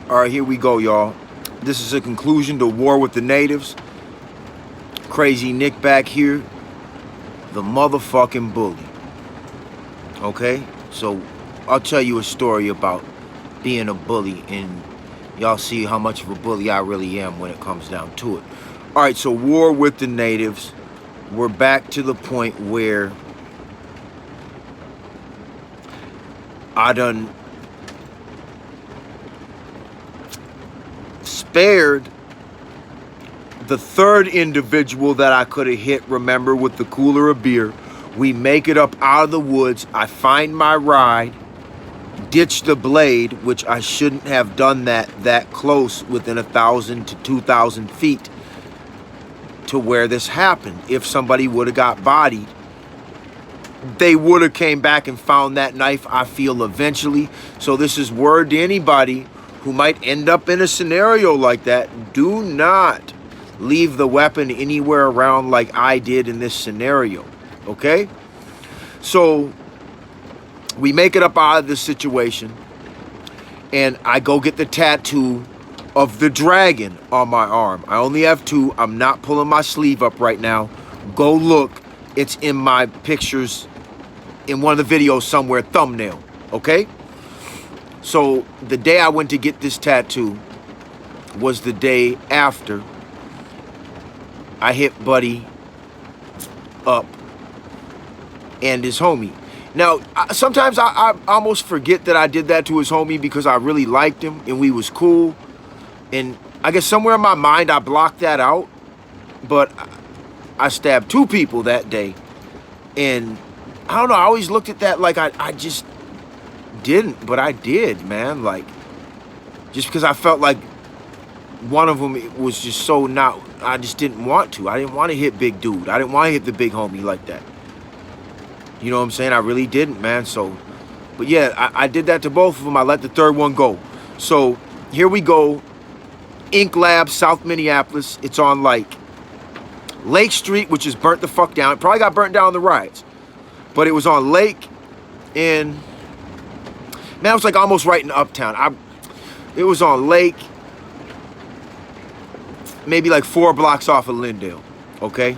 All right, here we go, y'all. This is a conclusion to War with the Natives. Crazy Nick back here, the motherfucking bully. Okay? So, I'll tell you a story about being a bully, and y'all see how much of a bully I really am when it comes down to it. All right, so War with the Natives. We're back to the point where I done spared the third individual that I could have hit, remember, with the cooler of beer. We make it up out of the woods. I find my ride, ditch the blade, which I shouldn't have done that close, within 1,000 to 2,000 feet to where this happened. If somebody would have got bodied, they would have came back and found that knife, I feel, eventually. So this is word to anybody who might end up in a scenario like that. Do not leave the weapon anywhere around like I did in this scenario, okay? So we make it up out of this situation, and I go get the tattoo of the dragon on my arm. I only have two. I'm not pulling my sleeve up right now. Go look. It's in my pictures in one of the videos somewhere, thumbnail, okay? So the day I went to get this tattoo was the day after I hit Buddy up and his homie. Now, sometimes I almost forget that I did that to his homie because I really liked him and we was cool. And I guess somewhere in my mind I blocked that out. But I stabbed two people that day. And I don't know, I always looked at that like I just didn't, but I did, man. Like, just because I felt like one of them was just so not, I just didn't want to. I didn't want to hit big dude. I didn't want to hit the big homie like that. You know what I'm saying? I really didn't, man. So, but yeah, I did that to both of them. I let the third one go. So here we go. Ink Lab, South Minneapolis. It's on like Lake Street, which is burnt the fuck down. It probably got burnt down on the riots. But it was on Lake, and man, it was like almost right in Uptown. It was on Lake, maybe like 4 blocks off of Lindale, okay?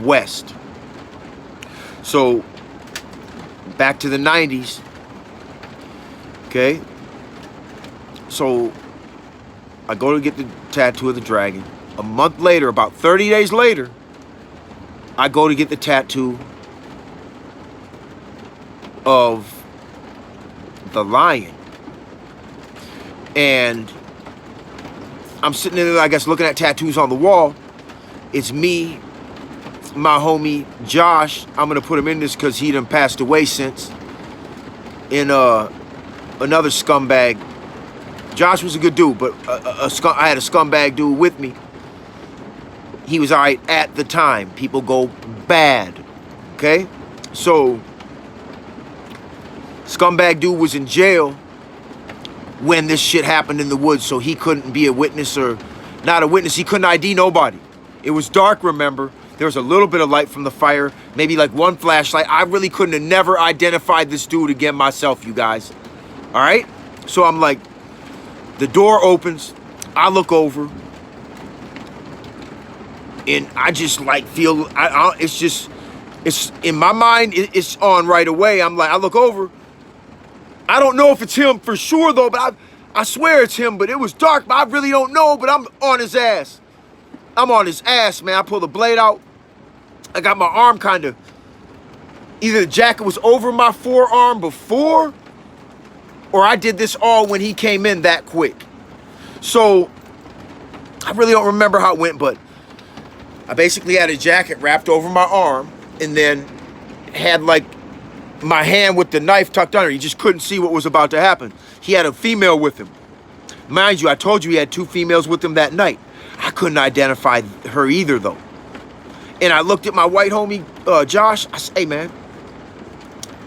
West. So, back to the 90s, okay? So, I go to get the tattoo of the dragon. A month later, about 30 days later, I go to get the tattoo of the lion. And I'm sitting there, I guess, looking at tattoos on the wall. It's me, my homie Josh. I'm gonna put him in this because he done passed away since. And another scumbag. Josh was a good dude, but I had a scumbag dude with me. He was all right at the time. People go bad, okay? So, scumbag dude was in jail when this shit happened in the woods, so he couldn't be a witness, or not a witness. He couldn't ID nobody. It was dark, remember? There was a little bit of light from the fire, maybe like one flashlight. I really couldn't have never identified this dude again myself, you guys. All right? So I'm like, the door opens, I look over, and I just like feel, it's in my mind, it's on right away. I'm like, I look over. I don't know if it's him for sure though, but I swear it's him, but it was dark, but I really don't know, but I'm on his ass. I'm on his ass, man. I pull the blade out. I got my arm kind of, either the jacket was over my forearm before, or I did this all when he came in that quick. So, I really don't remember how it went, but I basically had a jacket wrapped over my arm and then had like my hand with the knife tucked under. He just couldn't see what was about to happen. He had a female with him. Mind you, I told you he had 2 females with him that night. I couldn't identify her either though. And I looked at my white homie, Josh. I said, hey man,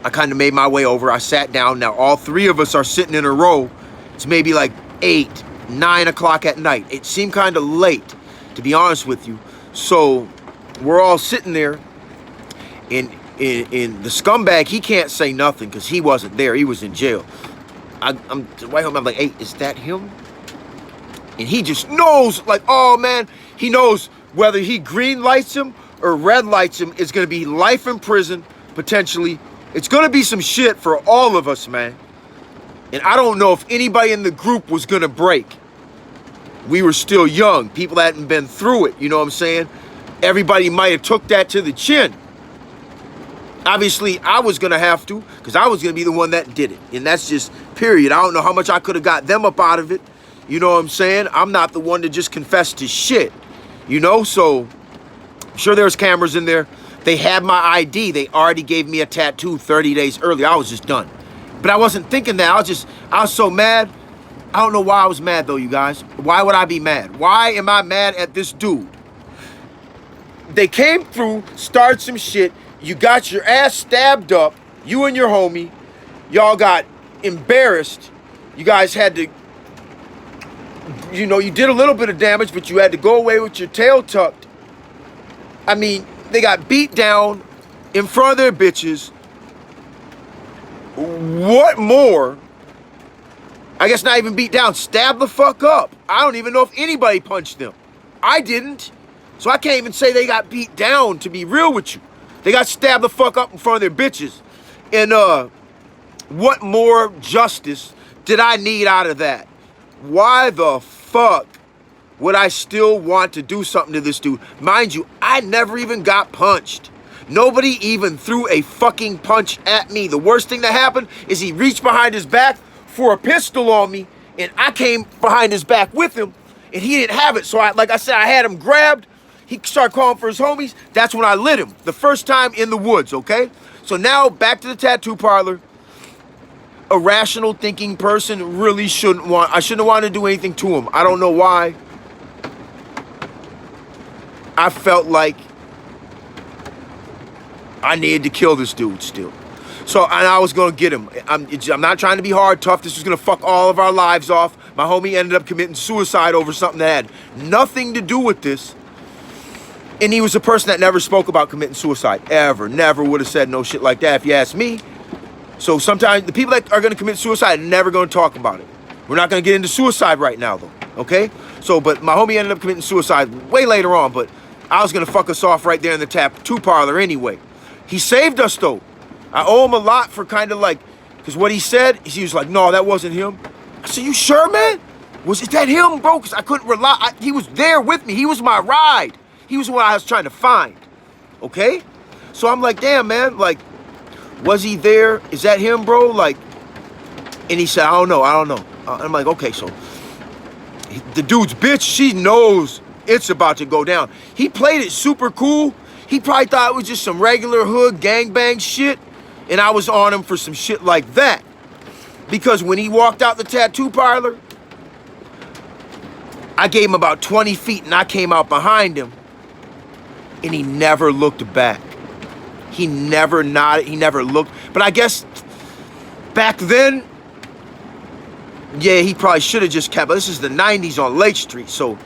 I kind of made my way over. I sat down. Now all 3 of us are sitting in a row. It's maybe like 8, 9 o'clock at night. It seemed kind of late, to be honest with you. So we're all sitting there, and the scumbag, he can't say nothing because he wasn't there. He was in jail. I'm white homie. I'm like, hey, is that him? And he just knows, like, oh man, he knows whether he green lights him or red lights him, it's gonna be life in prison, potentially. It's gonna be some shit for all of us, man. And I don't know if anybody in the group was gonna break. We were still young. People hadn't been through it, you know what I'm saying? Everybody might have took that to the chin. Obviously, I was gonna have to, because I was gonna be the one that did it. And that's just period. I don't know how much I could have got them up out of it. You know what I'm saying? I'm not the one to just confess to shit, you know? So, I'm sure there's cameras in there. They had my ID. They already gave me a tattoo 30 days earlier. I was just done. But I wasn't thinking that. I was so mad. I don't know why I was mad though, you guys. Why would I be mad? Why am I mad at this dude? They came through, started some shit. You got your ass stabbed up. You and your homie. Y'all got embarrassed. You guys had to, you know, you did a little bit of damage, but you had to go away with your tail tucked. I mean, they got beat down in front of their bitches. What more? I guess not even beat down, stab the fuck up. I don't even know if anybody punched them. I didn't. So I can't even say they got beat down, to be real with you. They got stabbed the fuck up in front of their bitches. And what more justice did I need out of that? Why the fuck would I still want to do something to this dude? Mind you, I never even got punched. Nobody even threw a fucking punch at me. The worst thing that happened is he reached behind his back for a pistol on me, and I came behind his back with him, and he didn't have it. So like I said, I had him grabbed. He started calling for his homies. That's when I lit him. The first time in the woods, okay? So now back to the tattoo parlor. A rational thinking person really I shouldn't have wanted to do anything to him. I don't know why. I felt like I needed to kill this dude still. So, and I was gonna get him. I'm not trying to be hard, tough. This was gonna fuck all of our lives off. My homie ended up committing suicide over something that had nothing to do with this. And he was a person that never spoke about committing suicide, ever. Never would have said no shit like that if you ask me. So sometimes the people that are gonna commit suicide are never gonna talk about it. We're not gonna get into suicide right now though, okay? So, but my homie ended up committing suicide way later on, but I was gonna fuck us off right there in the tattoo parlor anyway. He saved us though. I owe him a lot for kind of like, because what he said, he was like, no, that wasn't him. I said, you sure, man? Is that him, bro? Because I couldn't rely, he was there with me. He was my ride. He was what I was trying to find, okay? So I'm like, damn, man, like, was he there? Is that him, bro? Like, and he said, I don't know. I'm like, okay, so the dude's bitch, she knows it's about to go down. He played it super cool. He probably thought it was just some regular hood gangbang shit, and I was on him for some shit like that. Because when he walked out the tattoo parlor, I gave him about 20 feet, and I came out behind him, and he never looked back. He never nodded, he never looked. But I guess back then, yeah, he probably should have just kept, but this is the 90s on Lake Street, so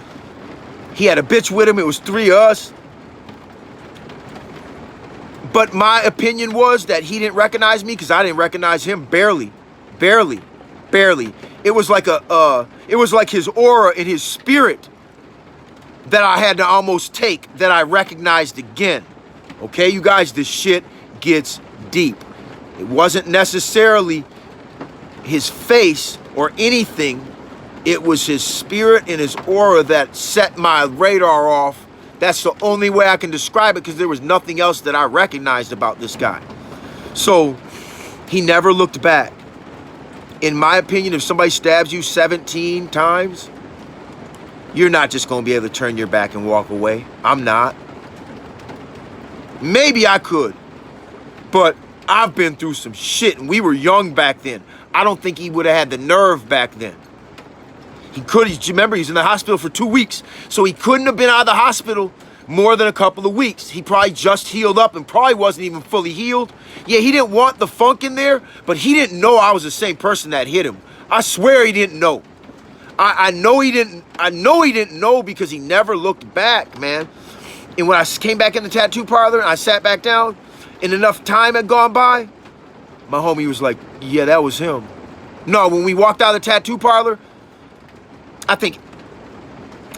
he had a bitch with him. It was 3 of us. But my opinion was that he didn't recognize me because I didn't recognize him. Barely. It was like his aura and his spirit that I had to almost take that I recognized again. Okay, you guys, this shit gets deep. It wasn't necessarily his face or anything. It was his spirit and his aura that set my radar off. That's the only way I can describe it because there was nothing else that I recognized about this guy. So he never looked back. In my opinion, if somebody stabs you 17 times, you're not just going to be able to turn your back and walk away. I'm not. Maybe I could, but I've been through some shit, and we were young back then. I don't think he would have had the nerve back then. He could, remember, he was in the hospital for 2 weeks, so he couldn't have been out of the hospital more than a couple of weeks. He probably just healed up and probably wasn't even fully healed. Yeah, he didn't want the funk in there, but he didn't know I was the same person that hit him. I swear he didn't know. I know he didn't know because he never looked back, man. And when I came back in the tattoo parlor and I sat back down and enough time had gone by, my homie was like, yeah, that was him. No, when we walked out of the tattoo parlor, I think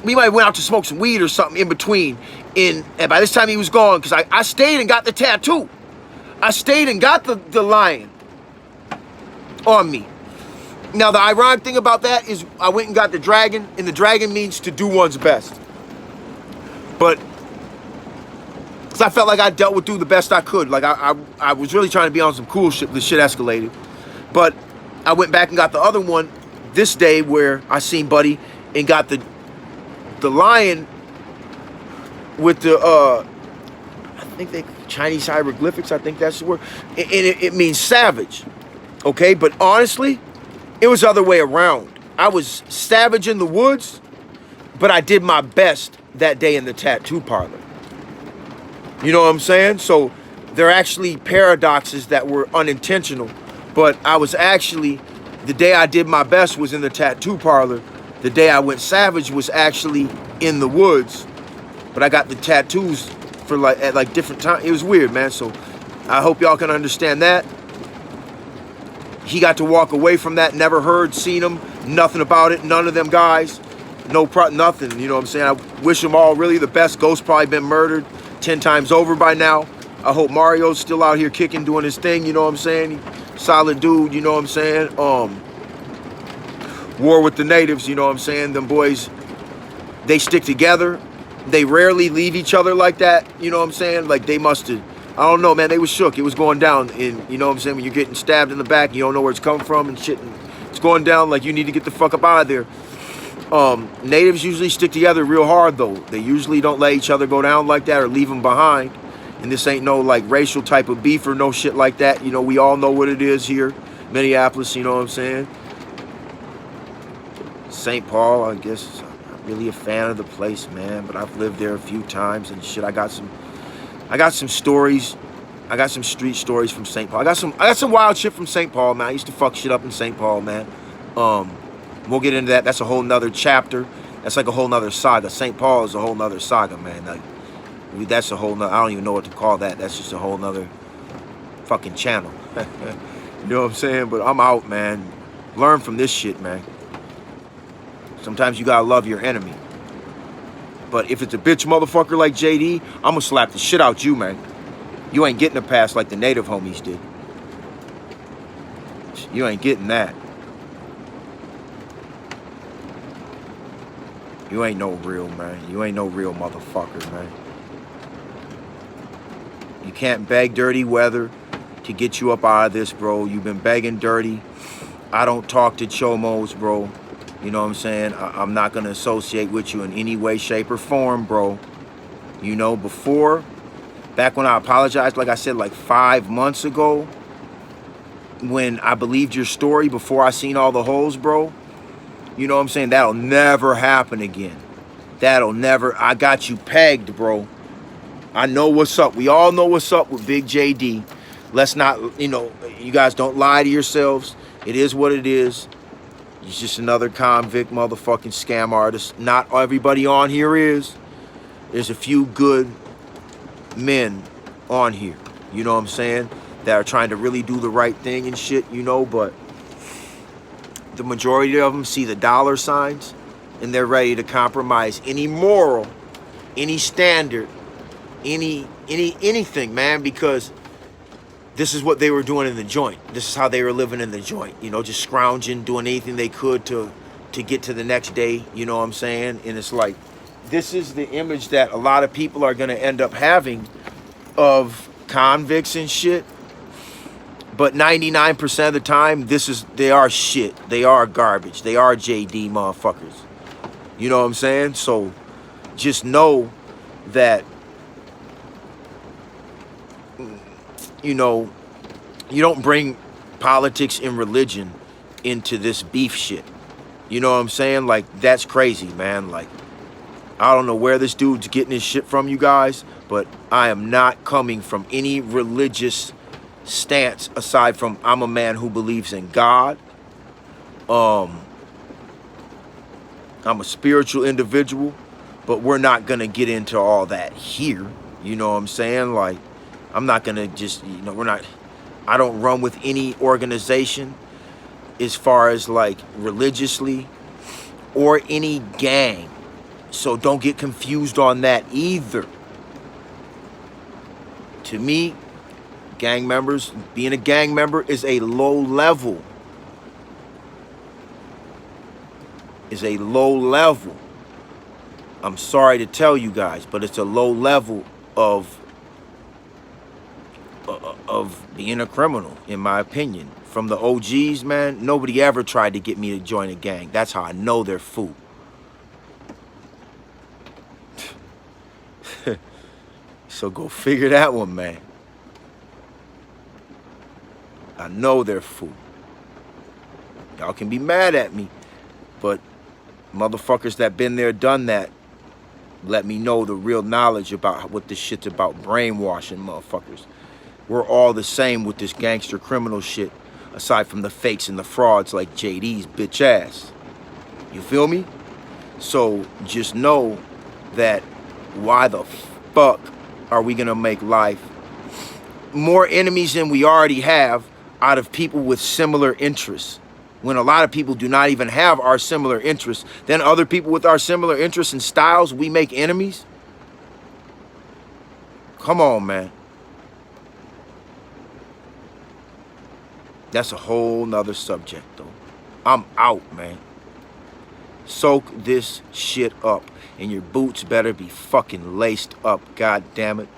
we might have went out to smoke some weed or something in between. And by this time he was gone, because I stayed and got the tattoo. I stayed and got the lion on me. Now, the ironic thing about that is I went and got the dragon, and the dragon means to do one's best. But I felt like I dealt with the best I could. Like, I was really trying to be on some cool shit. The shit escalated. But I went back and got the other one this day where I seen Buddy and got the lion with the, I think they Chinese hieroglyphics. I think that's the word. And it means savage. Okay, but honestly, it was the other way around. I was savage in the woods, but I did my best that day in the tattoo parlor. You know what I'm saying? So they're actually paradoxes that were unintentional. But I was actually, the day I did my best was in the tattoo parlor. The day I went savage was actually in the woods. But I got the tattoos for at different times. It was weird, man. So I hope y'all can understand that. He got to walk away from that, never heard, seen him, nothing about it, none of them guys, nothing, you know what I'm saying? I wish them all really the best. Ghost probably been murdered 10 times over by now. I hope Mario's still out here kicking, doing his thing, you know what I'm saying? Solid dude, you know what I'm saying? War with the natives, you know what I'm saying? Them boys, they stick together. They rarely leave each other like that, you know what I'm saying? Like they must have, I don't know, man. They was shook. It was going down. And you know what I'm saying? When you're getting stabbed in the back, you don't know where it's coming from and shit. And it's going down like you need to get the fuck up out of there. Natives usually stick together real hard, though. They usually don't let each other go down like that or leave them behind. And this ain't no, like, racial type of beef or no shit like that. You know, we all know what it is here. Minneapolis, you know what I'm saying? St. Paul, I guess. I'm not really a fan of the place, man. But I've lived there a few times and shit. I got some stories. I got some street stories from St. Paul. I got some wild shit from St. Paul, man. I used to fuck shit up in St. Paul, man. We'll get into that. That's a whole nother chapter. That's like a whole nother saga. St. Paul is a whole nother saga, man. Like, that's a whole nother, I don't even know what to call that. That's just a whole nother fucking channel. You know what I'm saying? But I'm out, man. Learn from this shit, man. Sometimes you gotta love your enemy. But if it's a bitch motherfucker like JD, I'm gonna slap the shit out you, man. You ain't getting a pass like the native homies did. You ain't getting that. You ain't no real, man. You ain't no real motherfucker, man. You can't beg dirty weather to get you up out of this, bro. You've been begging dirty. I don't talk to chomos, bro. You know what I'm saying? I'm not going to associate with you in any way, shape, or form, bro. You know, before, back when I apologized, like I said, like 5 months ago, when I believed your story before I seen all the holes, bro, you know what I'm saying? That'll never happen again. That'll never. I got you pegged, bro. I know what's up. We all know what's up with Big JD. Let's not, you know, you guys don't lie to yourselves. It is what it is. He's just another convict motherfucking scam artist. Not everybody on here is. There's a few good men on here, you know what I'm saying, that are trying to really do the right thing and shit, you know, but the majority of them see the dollar signs and they're ready to compromise any moral, any standard, anything, man, because this is what they were doing in the joint. This is how they were living in the joint, you know, just scrounging, doing anything they could to get to the next day, you know what I'm saying? And it's like, this is the image that a lot of people are going to end up having of convicts and shit. But 99% of the time, they are shit. They are garbage. They are JD motherfuckers. You know what I'm saying? So just know that, you know, you don't bring politics and religion into this beef shit. You know what I'm saying? Like, that's crazy, man. Like, I don't know where this dude's getting his shit from, you guys, but I am not coming from any religious stance aside from I'm a man who believes in God. I'm a spiritual individual, but we're not gonna get into all that here. You know what I'm saying? Like, I'm not gonna just, you know, I don't run with any organization. as far as like religiously or any gang. So don't get confused on that either. To me, gang members, being a gang member is a low level. Is a low level. I'm sorry to tell you guys, but it's a low level of being a criminal, in my opinion. From the OGs, man, nobody ever tried to get me to join a gang. That's how I know they're fool. So go figure that one, man. I know they're fool. Y'all can be mad at me, but motherfuckers that been there, done that, let me know the real knowledge about what this shit's about. Brainwashing motherfuckers. We're all the same with this gangster criminal shit, aside from the fakes and the frauds like JD's bitch ass. You feel me? So just know that why the fuck are we gonna make life more enemies than we already have out of people with similar interests? When a lot of people do not even have our similar interests, then other people with our similar interests and styles, we make enemies? Come on, man. That's a whole nother subject, though. I'm out, man. Soak this shit up. And your boots better be fucking laced up, god damn it.